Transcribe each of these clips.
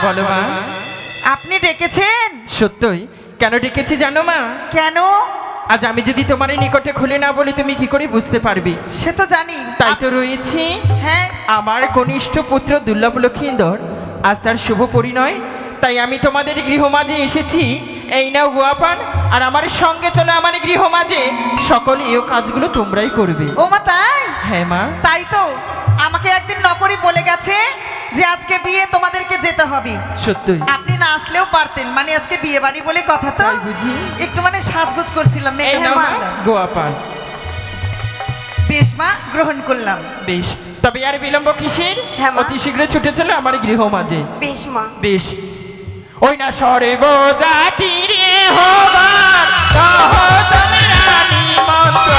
বলো মা। আপনি ডেকেছেন? সত্যই। কেন ডেকেছি জানো মা? কেন? আজ আমি যদি তোমার নিকটে খুলে না বলি তুমি কি করে বুঝতে পারবে? সে তো জানি। তাই তো রয়েছি। হ্যাঁ, আমার কনিষ্ঠ পুত্র দুর্লভ লক্ষীন্দর আজ তার শুভ পরিণয়। তাই আমি তোমাদের গৃহমাঝে এসেছি। এই নাও গোয়াপান, আর আমার সঙ্গে চলো আমার গৃহমাঝে। সকল এই কাজগুলো তোমরাই করবে। ও মা তাই? হ্যাঁ মা। তাই তো আমাকে একদিন নকরি বলে গেছে যে আজকে বিয়ে তোমাদেরকে যেতে হবে। সত্যই। আপনি না আসলেও পারতেন, মানে আজকে বিয়ে বাড়ি বলে কথা তো। তাই বুঝি। একটু মানে সাজগোজ করছিলাম। এই নাও মা গোয়াপান। বেশ মা, গ্রহণ করলাম। বেশ, তবে আর বিলম্ব কিসের? হ্যাঁ মা। অতি শীঘ্র ছুটে চলো আমার গৃহমাঝে। বেশ মা। বেশ। ওই না সর্ব জাতি রে হবার কহ তুমি রানী মন্ত্র।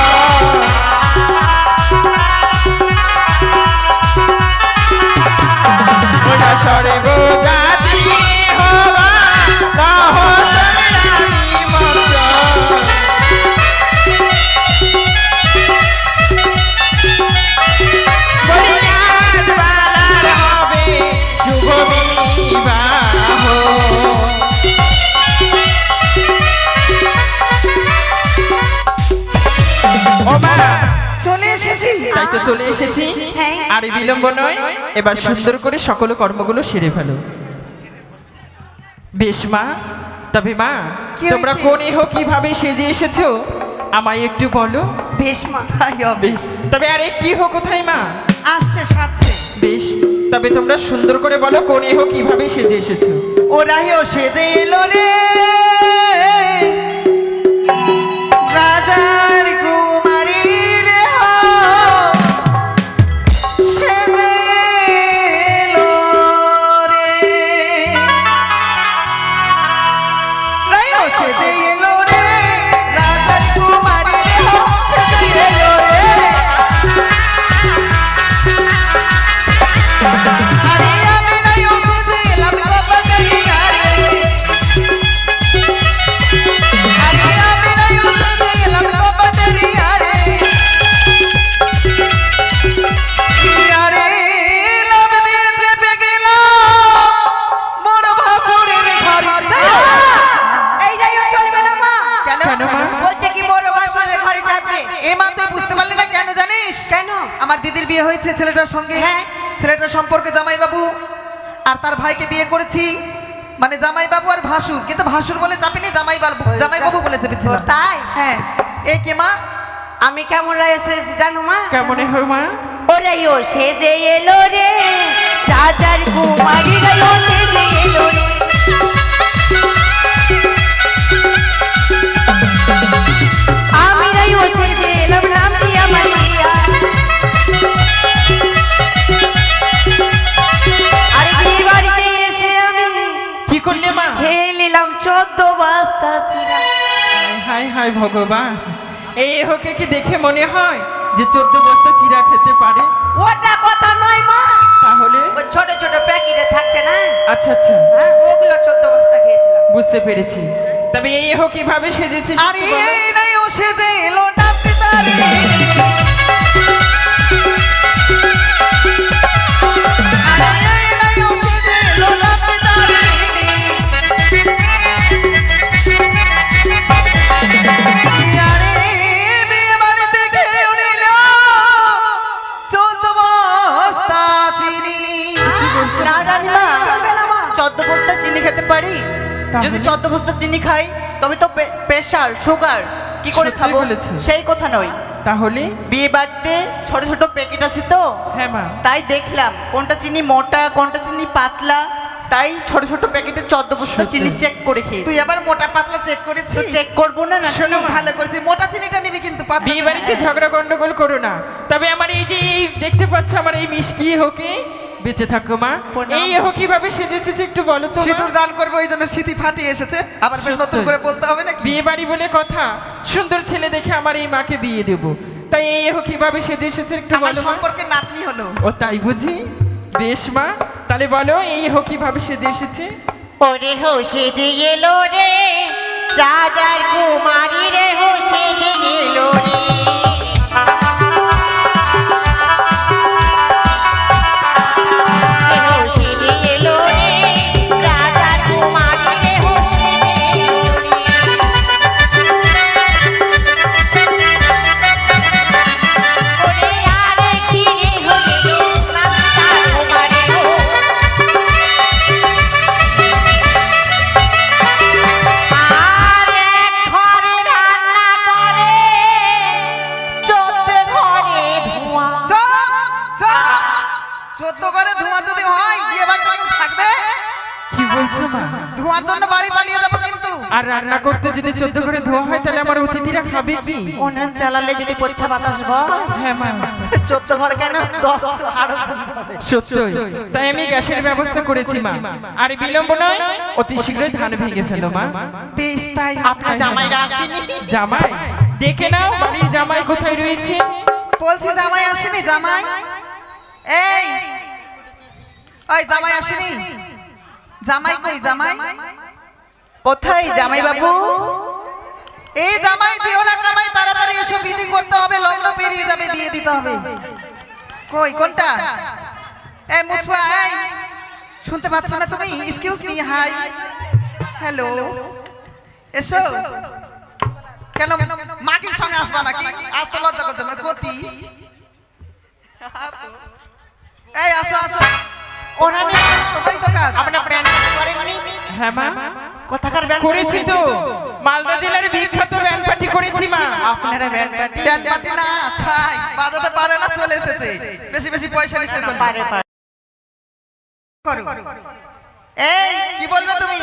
ওই না সর্ব জাতি রে হবার কহ তুমি রানী মন্ত্র। বলিয়াজ বালার হবে শুভ বিবাহ। ও মা, চলে এসেছি। তাই তো চলে এসেছি। হ্যাঁ। আর বিলম্ব নয়, এবার সুন্দর করে সকল কর্মগুলো সেরে ফেলো। বেশ মা। তবে মা, কি তোমরা হয়েছে? কোন ইহ কিভাবে সেজে এসেছো আমায় একটু বলো। বেশ মা। তাই হবে। বেশ, তবে আর একটি ইহ কোথায় মা? আসছে সাজছে। বেশ, তবে তোমরা সুন্দর করে বলো কোন ইহ কিভাবে সেজে এসেছো। ওরাইও সেজে এলো রে রাজার কুমারী রে হো, সেজে এলো রে। রাইও সেজে এলো রে রাজার কুমারী রে হো, সেজে এলো রে। আরে আমি রাইও সেজে এলাম বাবা কাইয়া রে। আরে আমি রাইও সেজে এলাম বাবা কাইয়া রে। আরে লাভ দিয়ে চেপে গেলাম মোর ভাসুরের ঘরে। এইটাইও চলবে না মা। কেন? কেন মা? বলছে কি বড় বাসনের ঘরে যাচ্ছে। এ মা তুই বুঝতে পারলি না কেন জানিস? কেন? আমার দিদির বিয়ে হয়েছে ছেলেটার সঙ্গে। হ্যাঁ। ছেলেটার সম্পর্কে জামাইবাবু আর তার ভাইকে বিয়ে করেছি, মানে জামাইবাবু আর ভাসুর, কিন্তু ভাসুর বলে চাপিনি, জামাইবাবু বলে চেপেছিলাম। ও তাই? হ্যাঁ। এই কে মা? আমি কেমন এসেছি জানো মা? কেমন হয় মা? ওরাইও সেজে এলো রে রাজার কুমারী রাইও সেজে এলো রে। আমি রাইও সেজে এলাম রাম দিয়া মারিয়া। আরে এই বাড়িতে এসে আমি কি করলে মা? খেয়ে নিলাম 14 বস্তা চিরা। হায় হায় ভগবান, এই এহকে কি দেখে মনে হয় যে 14 বস্তা চিরা খেতে পারে? ওটা কথা নয় মা, তাহলে ওই ছোট ছোট প্যাকেটে থাকছে না, আচ্ছা আচ্ছা, হ্যাঁ ওগুলো 14 বস্তা খেয়েছিলাম। বুঝতে পেরেছি। তবে এই এহ কিভাবে সেজেছে আরে এই নাই ও সেজে এলো নাচতে তারে। আরে এই নাই ও সেজে এলো নাচতে তারে। আরে বিয়ে বাড়িতে খেয়েও নিল 14 বস্তা চিনি। না রানীমা, চলবে না মা। 14 বস্তা চিনি খেতে পারি? তাহলে? যদি 14 বস্তা চিনি খাই তবে তো প্রেশার সুগার কি করে সত্যি খাবো? বলেছে। সেই কথা নয়, তাহলে? বিয়ে বাড়িতে ছোট ছোট প্যাকেট আছে তো, হ্যাঁ মা। তাই দেখলাম কোনটা চিনি মোটা কোনটা চিনি পাতলা, তাই ছোট ছোট প্যাকেটে 14 বস্তা সত্যি। চিনি চেক করে খেয়েছি। তুই আবার মোটা পাতলা চেক করেছিস? তো চেক করবো না না? শোনো মা, ভালো করেছিস, মোটা চিনিটা নিবি কিন্তু পাতলা বিয়ে বাড়িতে ঝগড়া গন্ডগোল করো না। তবে আমার এই যে এই দেখতে পাচ্ছ আমার এই মিষ্টি এহকে, বেঁচে থাকো মা। প্রণাম। এই এহ কিভাবে সেজেছে একটু বলো তো মা? সিঁদুর দান করবো, এই জন্য সিঁথি ফাটিয়ে এসেছে। আবার ফের নতুন সত্যি। করে বলতে হবে নাকি? বিয়ে বাড়ি বলে কথা, সুন্দর ছেলে দেখে আমার এই মাকে বিয়ে দেব, তাই এই এহ কিভাবে সেজে এসেছে একটু আমার বলো মা। সম্পর্কে নাতনি হলো। ও তাই বুঝি? বেশ মা, তাহলে বলো এই এহ কিভাবে সেজে এসেছে। ওরে হো সেজে এলো রে রাজার কুমারী রে হো সেজে এলো রে। রে হো সেজে এলো রে বলছো মা? ধোঁয়ার জন্য বাড়ি পালিয়ে যাবো কিন্তু। আর রান্না করতে যদি 14 করে ধোয়া হয় তাহলে আমার অতিথিরা খাবে কি? উনুন চালালে যদি পচ্ছা বাতাস বয়, হ্যাঁ মা, 14 ঘর কেন 10 আরো সত্যই। তাই আমি গ্যাসের ব্যবস্থা করেছি মা। আর বিলম্ব নয়, অতি শীঘ্রই ধান ভেঙে ফেলো মা। বেশ তাই। আপনার জামাইরা আসেনি? জামাই দেখে নাও, বাড়ির জামাই কোথায় রয়েছে? বলছি জামাই আসেনি, জামাই। এই ওই জামাই আসেনি, জামাই কই? জামাই কোথায় জামাই বাবু? এই জামাই দিও না জামাই, তাড়াতাড়ি এসে বিধি করতে হবে, লগ্ন পেরিয়ে যাবে, বিয়ে দিতে হবে। কই কোনটা? এই মুছুয়া, এই শুনতে পাচ্ছ না তুমি? এক্সকিউজ মি, হাই, হ্যালো, এসো। কেন মাগির সঙ্গে আসবা নাকি? আজ তো লজ্জা করছে মানে কতি। এই আসো আসো, ওরা নেই। তোমারই তো কাজ। আপনার ব্র্যান্ড করেননি? হ্যাঁ মা, কোথাকার ব্যান্ড করেছি তো। মালদা জেলার বিখ্যাত ব্যান্ড পার্টি করেছি মা। আপনারা ব্যান্ড পার্টি ড্যান পার্টি না, ছাই বাজাতে পারে না, চলে এসেছে। বেশি বেশি পয়সা নিচ্ছে কোন? পারে পারে। করো। এই কি বলবে তুমি?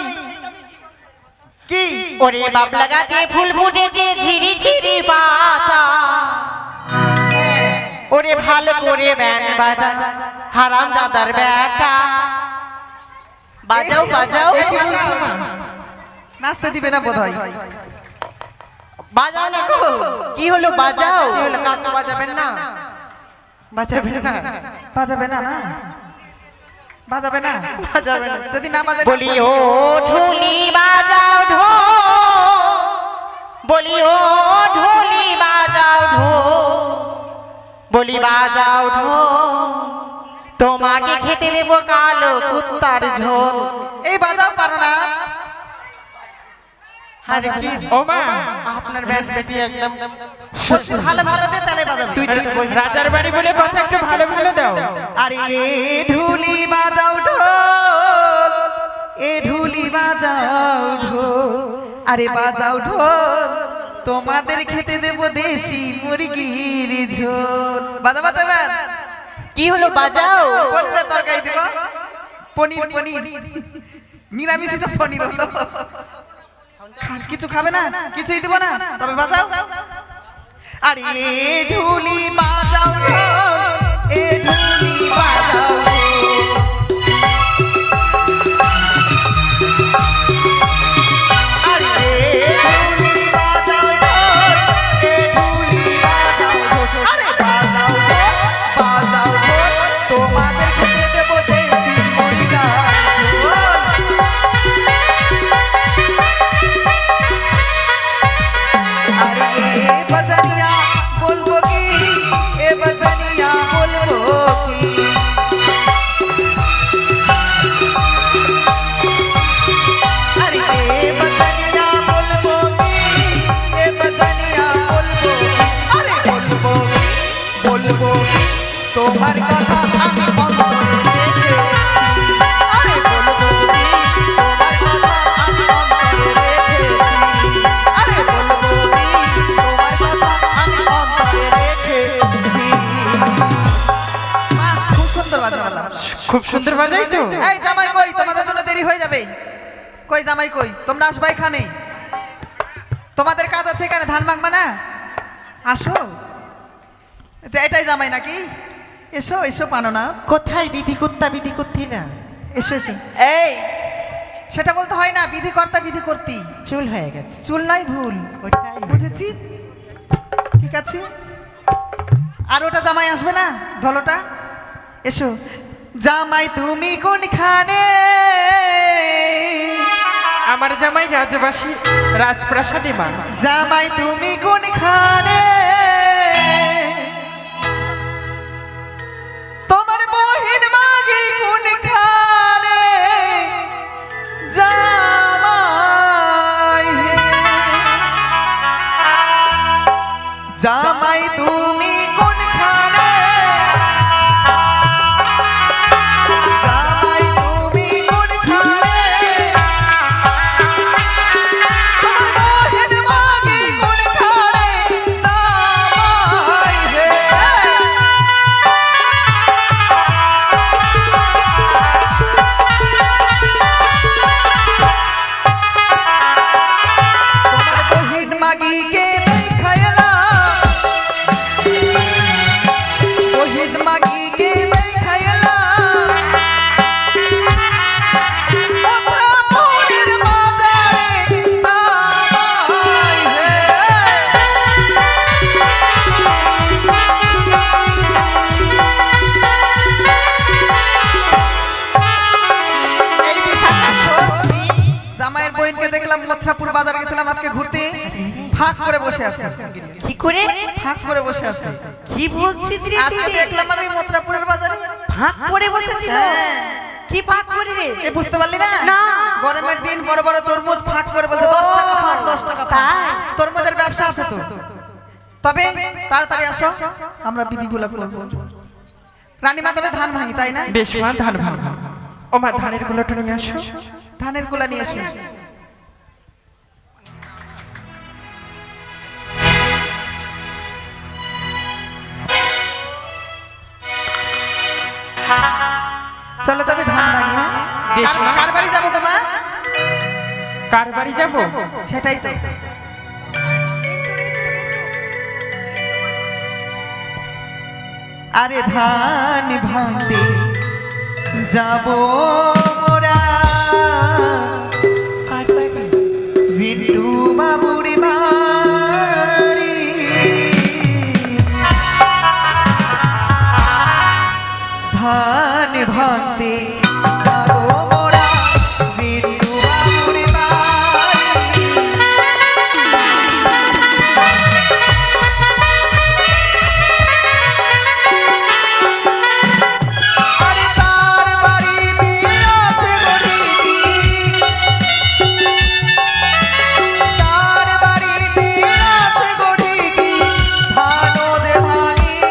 কি? ওরে বাবলা গাছে ফুল ফুটেছে ঝিরি ঝিরি পাতা, ওরে ভালো করে ব্যান্ড বাজা হারাম দাদার বেটা। বাজাও বাজাও। এই বাজাও। নাচতে দিবে না বোধহয়। বাজাও না গো। কি হলো বাজাও? কি হলো, কাকু বাজাবেন না? বাজাবেন না? বাজাবে না না? বাজাবে না? বাজাবেন না। যদি না বাজাবে বলি ও ঢোলি বাজাও ঢো, বলি ও ঢোলি বাজাও ঢো, বলি বাজাও ঢো, তোমাকে খেতে দেব কালো কুত্তার ঝোল। এই বাজাও পারো না? আরে কি ও মা, আপনার ব্যান্ড পেটি একদম বলছি ভালো ভালো দে, তাহলে বাজাবে। রাজার বাড়ি বলে কথা, একটু ভালো ভালো দাও। আরে এ ঢুলি বাজাও ঢোল, এ ঢুলি বাজাও ঢোল, আরে বাজাও ঢোল, তোমাদের খেতে দেব দেশি মুরগির ঝোল। বাজা বাজাবে? কি হলো বাজাও? পনিরের তরকারি দিব। পনির পনির নিরামিষই তো পনির হলো। কিছু খাবে না, কিছুই দিব না, তবে বাজাও। আরে এ ঢুলি বাজাও ঢোল, এ ঢুলি বাজাও ঢোল, আরে এ ঢুলি বাজাও ঢোল, এ ঢুলি বাজাও ঢোল, আরে বাজাও ঢোল, বাজাও ঢোল, তোমাদের খেতে দেব দেশি মুরগার ঝোল। আরে এ বাজানিয়া বলবো কি, এ বাজানিয়া বলবো কি, আরে এ বাজানিয়া বলবো কি, এ বাজানিয়া বলবো কি, আরে বলবো কি, বলবো কি, তোমার কথা আমি অন্তরে রেখেছি, আরে বলবো কি, তোমার কথা আমি অন্তরে রেখেছি, আরে বলবো কি, তোমার কথা আমি অন্তরে রেখেছি। মা, খুব সুন্দর বাজানো। খুব সুন্দর বাজাই তো। এই জামাই কই? তোমাদের জন্য দেরি হয়ে যাবে। কই জামাই কই? তোমরা আসবা এখানে, তোমাদের কাজ আছে এখানে। ধান মাগবা না? আসো। এটাই জামাই নাকি? এসো এসো, পানো না? কোথায় বিধি কুত্তা বিধি কুত্তিরা? এসো এসো। এই সেটা বলতে হয় না, বিধি কর্তা বিধি করতি। চুল হয়ে গেছে চুল নয়, ভুল। ওটাই বুঝেছি, ঠিক আছে। আর ওটা জামাই আসবে না, ধলোটা। এসো। জামাই তুমি কোনখানে? আমার জামাই রাজবাসী রাজপ্রাসাদে মা। জামাই তুমি কোনখানে? তোমার বহিন মাগি কোনখানে? জামাই জামাই তুমি কোনখানে? জামাই তুমি কোনখানে? তোমার বহিন মাগি কোনখানে? জামাই হে। গেছিলাম মথুরাপুর বাজার গেছিলাম আজকে ঘুরতে, ফাঁক করে বসে আছে। কি করে? ফাঁক করে বসে আছে। কি বলছিস রে আজকে তুই? দেখলাম আমি মথুরাপুরের বাজারে ফাঁক করে বসেছিল? হ্যাঁ। কি ফাঁক করে রে? এ বুঝতে পারলি না? না। গরমের দিন বড় বড় তরমুজ ফাঁক করে বলছে 10 টাকা ফাঁক, 10 টাকা ফাঁক। তাই? তরমুজের ব্যবসা আছে তো। তবে তাড়াতাড়ি আসো, আমরা বিধিগুলো করব। রানীমা তবে ধান ভাঙি তাই না? বেশ মা, ধান ভাঙা। ও মা, ধানের গুলোটা নিয়ে আসো। ধানের কুলা নিয়ে এসো। চলো তবে ধান ভাঙি। হ্যাঁ? বেশ মা। কার বাড়ি যাবো গো মা? কার বাড়ি যাবো? সেটাই তো। আরে ধান ভাঙতে যাবো মোরা কার বাড়ি? বিট্টু বাবুর বাড়ি। ধান ভাঙতে যাবো মোরা বিট্টু বাবুর বাড়ি। আরে তার বাড়িতে আছে গরিবি, তার বাড়িতে আছে গরিবি, ধানও যে ভাঙিব।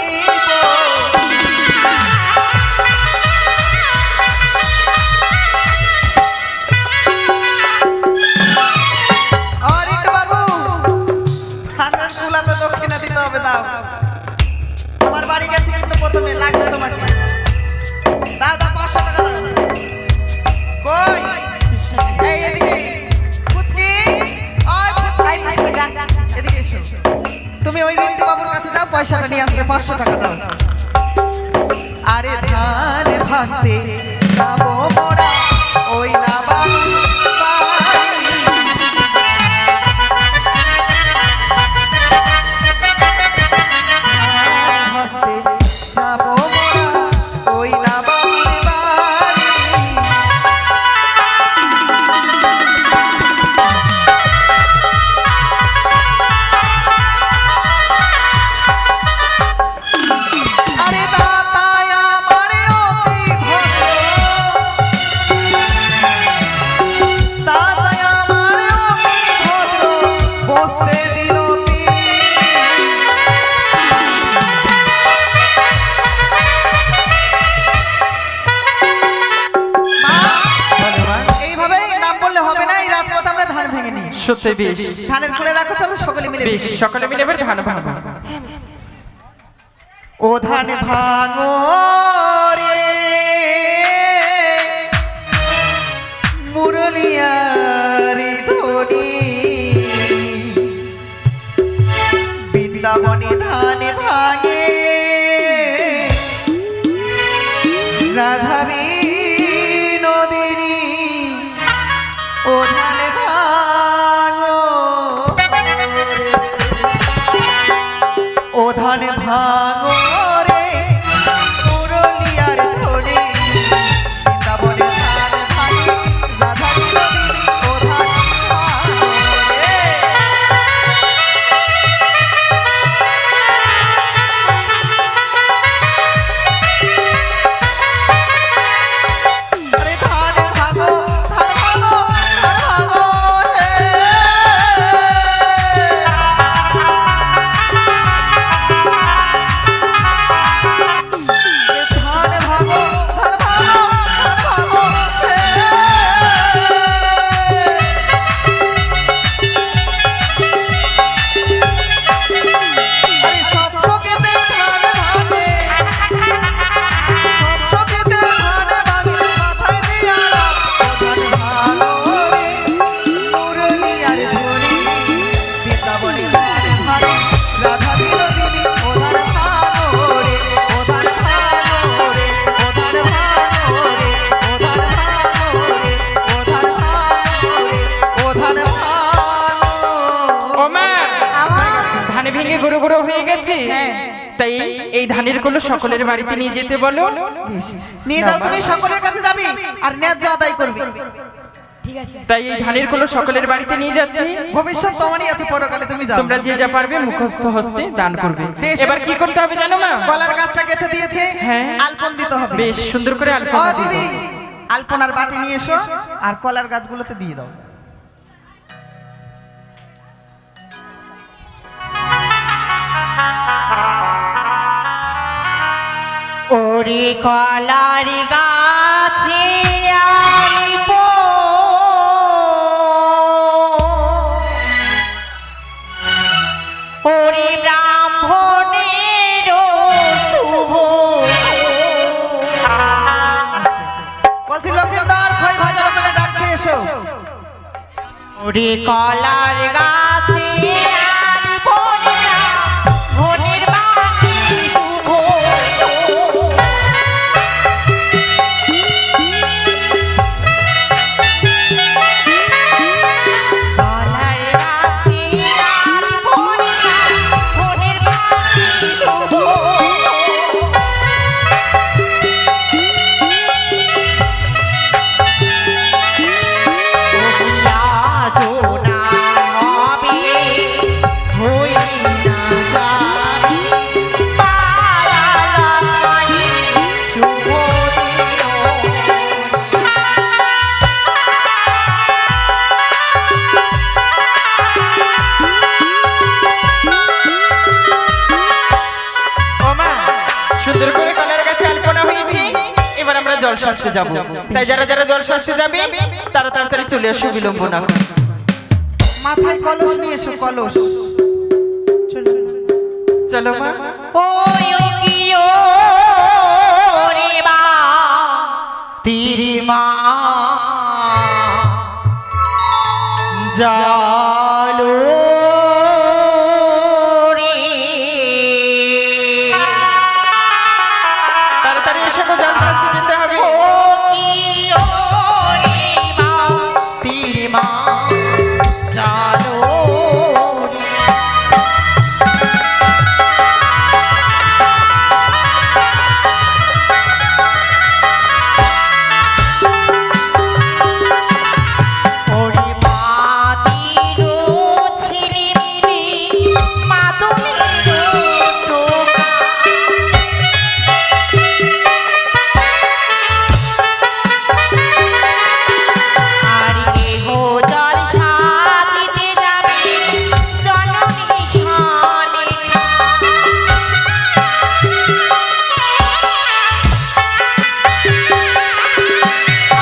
আরে বাবু, ধানের কুলা তো দক্ষিণা দিতে হবে, দাও। তোমার বাড়ি গেছে কিন্তু প্রথমে লাগবে তোমাকে। দাও দাও, 500 টাকা দাও। কই? এই এদিকে। পুচকি, ওই পুচকি, এদিকে এসো। তুমি ওই রিন্টু বাবুর কাছে যাও, পয়সাটা নিয়ে আসবে, 500 টাকা দাও। আরে ধান ভাঙতে যাবো মোরা ওই না বাড়ি। যাবো মোরা ওই না বাড়ি বাড়ি। আরে দাতায় আমার অতি ভদ্র, দাতায় আমার অতি ভদ্র, বসতে দিল তীর। মা, বলো মা। এইভাবে নাম বললে হবে না, এই রাজপথ আমরা ধান ভেঙে নিই। সত্যি বেশ। ধানের খুলে রাখো, চলো সকলে মিলে বেশ, ভেঙে নিই। সকলে মিলে এবার ধান ভাঙা। ও ধান ভাঙো রে মুরলিয়ারি ধনি, বৃন্দাবনে ধান ভাঙে রাধা বিনোদিনী। ও ধান ভাঙো রে, ও ধান ভাঙো রে মুরলিয়ার ধনি, বৃন্দাবনে ধান ভাঙে রাধা বিনোদিনী। ও ধান ভাঙো রে। আরে ধান ভাঙো, ধান ভাঙো, ধান ভাঙো রে। ধান ভাঙো, ধান ভাঙো, ধান ভাঙো রে। আরে সব চোখেতে ধান ভাঙে, সব চোখেতে ধান ভাঙে, মাথায় দিয়া দাও। ও ধান ভাঙো রে মুরলিয়ার ধনি, বৃন্দাবনে ধান ভাঙে রাধা বিনোদিনী। ও ধান ভাঙো রে, ও ধান ভাঙো রে, ও ধান ভাঙো রে, ও ধান ভাঙো রে, ও ধান ভাঙো রে, ও ধান ভাঙো। ও মা, ধান ভেঙে গুঁড়ো গুঁড়ো হয়ে গেছে। হ্যাঁ। তাই এই ধানের গুলো সকলের বাড়িতে নিয়ে যেতে বলো। নিয়ে যাও, তুমি সকলের কাছে যাবি আর ন্যায্য আদায় করবি। তাই এই ধানের কলস সকলের বাড়িতে নিয়ে যাচ্ছি। ভবিষ্যৎ তোমারই আছে, পরকালে তুমি যাও। তোমরা যে যা পারবে মুখস্থ হস্তে দান করবে। বেশ। এবার কি করতে হবে জানো মা? গলার গাছটা কেটে দিয়েছে, হ্যাঁ। আলপন দিতে হবে। বেশ সুন্দর করে ও আলপনা দিদি, দিবে। আলপনার বাটি নিয়ে এসো আর কলার গাছগুলোতে দিয়ে দাও। ওরে কলার গাছে আইব ওরে ব্রাহ্মণের শুভ বলছি লক্ষ্মীদার খই ভাজার ওখানে ডাকছে, এসো। ওরে কলার গাছে আইব ব্রাহ্মণের বাটি শুভ কলার গাছে আইব ব্রাহ্মণের বাটি শুভ লাজনা হবে হই না যাবি পালালাই শুভ দিন ও মা, সুন্দর করে কলার গাছে আলপনা হয়েছে। এবার আমরা জল সাজতে যাব। তাই যারা যারা জল সাজতে যাবে তারা তাড়াতাড়ি চলে আসো, বিলম্ব না করে। মাথায় কলস নিয়ে এসো, কলস। চলো। চলো মা। ওই কি ও রে বা তিরি মা জালো রে তাড়াতাড়ি এসে গো, জল সাজতে যেতে হবে। ও কি ও রে মা তিরি মা জালো রে ওরে মাতিরো ছিলিমিলি মাতুলিরো টোকা আর কেহ জল সাজিতে যাবে জননী শানে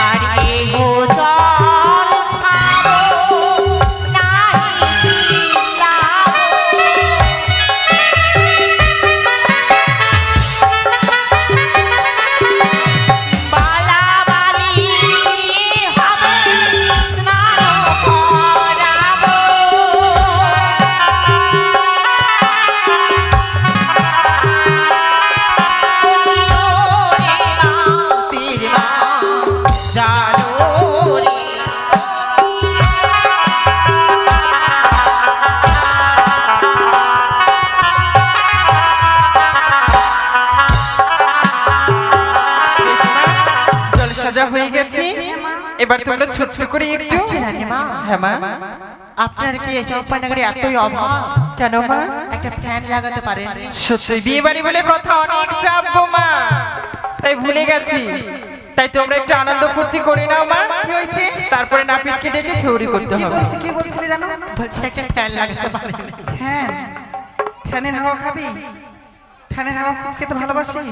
আর কেহ জল খাবো নাহি বিলাবো বালাবালি হবে স্নান করাবো তীর মা জানো রে বেশ মা, জল সাজা হয়ে গেছে। এবার তোমরা ছোট করে একটু। হ্যাঁ মা। আপনার কি এই চম্পানগরে এতই অভাব কেন মা? একটা ফ্যান লাগাতে পারেন সত্যি বিয়ে বাড়ি বলে কথা, অনেক চাপ গো মা, তাই ভুলে গেছি। তাই তোমরা একটু আনন্দ ফুর্তি করে নাও মা। কি হয়েছে? তারপরে নাপিতকে ডেকে খেউরি করতে কি হবে। বলছি, কি বলছিলি জানো? বলছি একটা ফ্যান লাগাতে পারেন হ্যাঁ, ফ্যানের হাওয়া খাবি? ফ্যানের হাওয়া খুব খেতে ভালোবাসিস?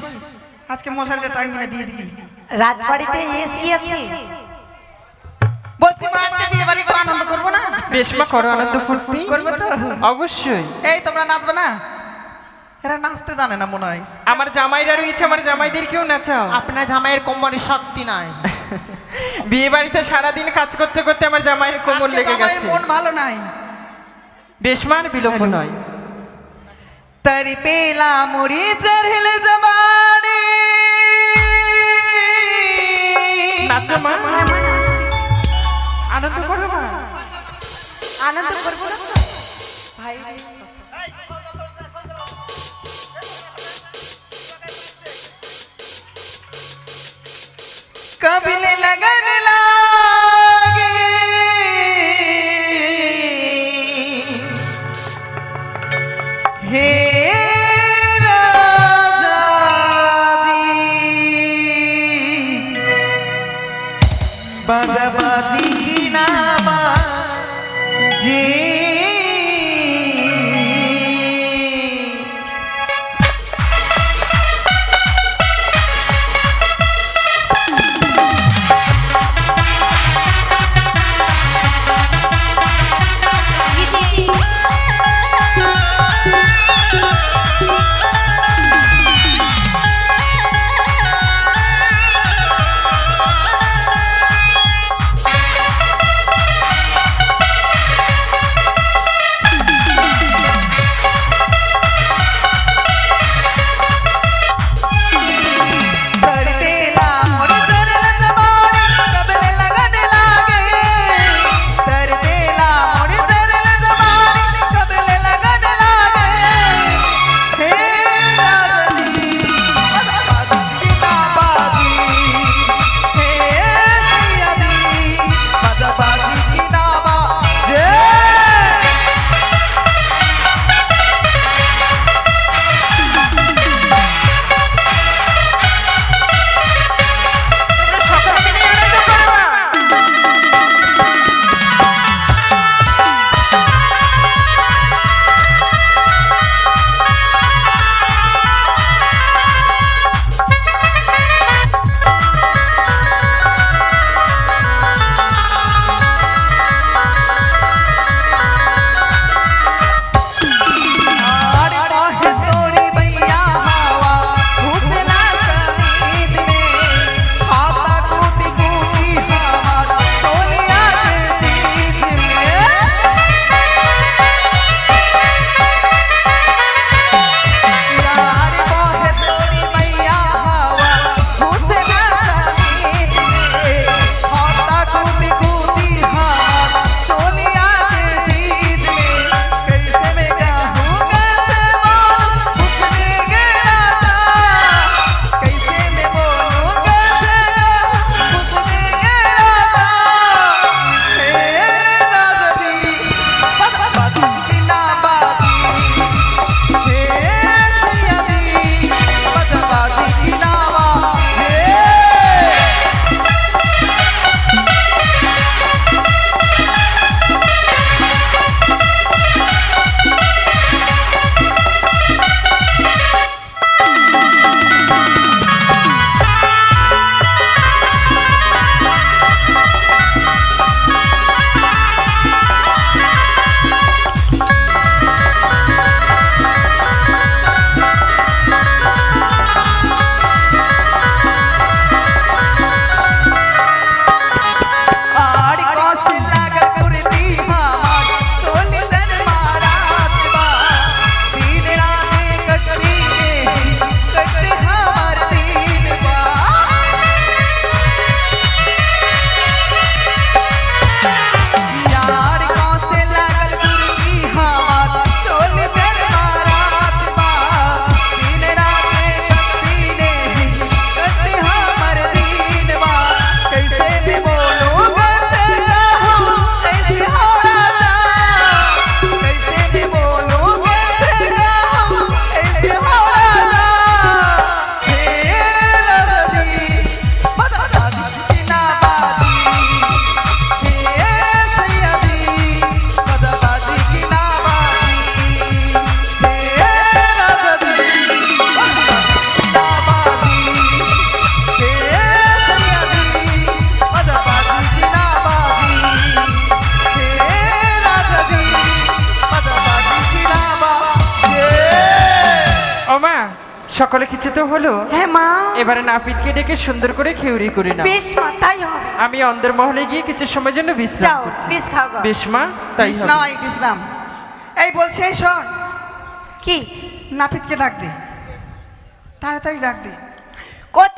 আজকে মশারিটা টাইম দিয়ে দিবি। রাজবাড়িতে এসি আছে বলছি মা, আজকে বিয়ে বাড়ি তো আনন্দ করবো না? বেশ মা, করো আনন্দ ফুর্তি। করবো তো? অবশ্যই। এই তোমরা নাচবে না? এরা নাচতে জানে না মনে হয়। আমার জামাইরা রয়েছে, আমার জামাইদেরকেও নাচাও। আপনার জামাইয়ের কোমরে শক্তি নাই বিয়ে বাড়িতে সারাদিন কাজ করতে করতে আমার জামাইয়ের কোমর আজকে লেগে জামাইয়ের গেছে। মন ভালো নাই। বেশ মার বিলম্ব নয়। तरी पेला मुड़ी चढ़ल जबानी নাচো মা, আনন্দ করো মা। आनंद करबो ना भाई। कबिले लगन लागे বাজি কি না বাজি সকলে কিছু তো হলো। হ্যাঁ মা, এবারে নাপিতকে ডেকে সুন্দর করে খেউরি করে নাও। বেশ মা, তাই হবে। আমি অন্দরমহলে গিয়ে কিছু সময়ের জন্য বিশ্রাম যাও, করছি। বেশ খাও গো। বেশ মা, তাই হবে। নয় বিশ্রাম। এই বলছে এই শোন, কি নাপিতকে ডাক দে, তাড়াতাড়ি ডাক দে। কোথায়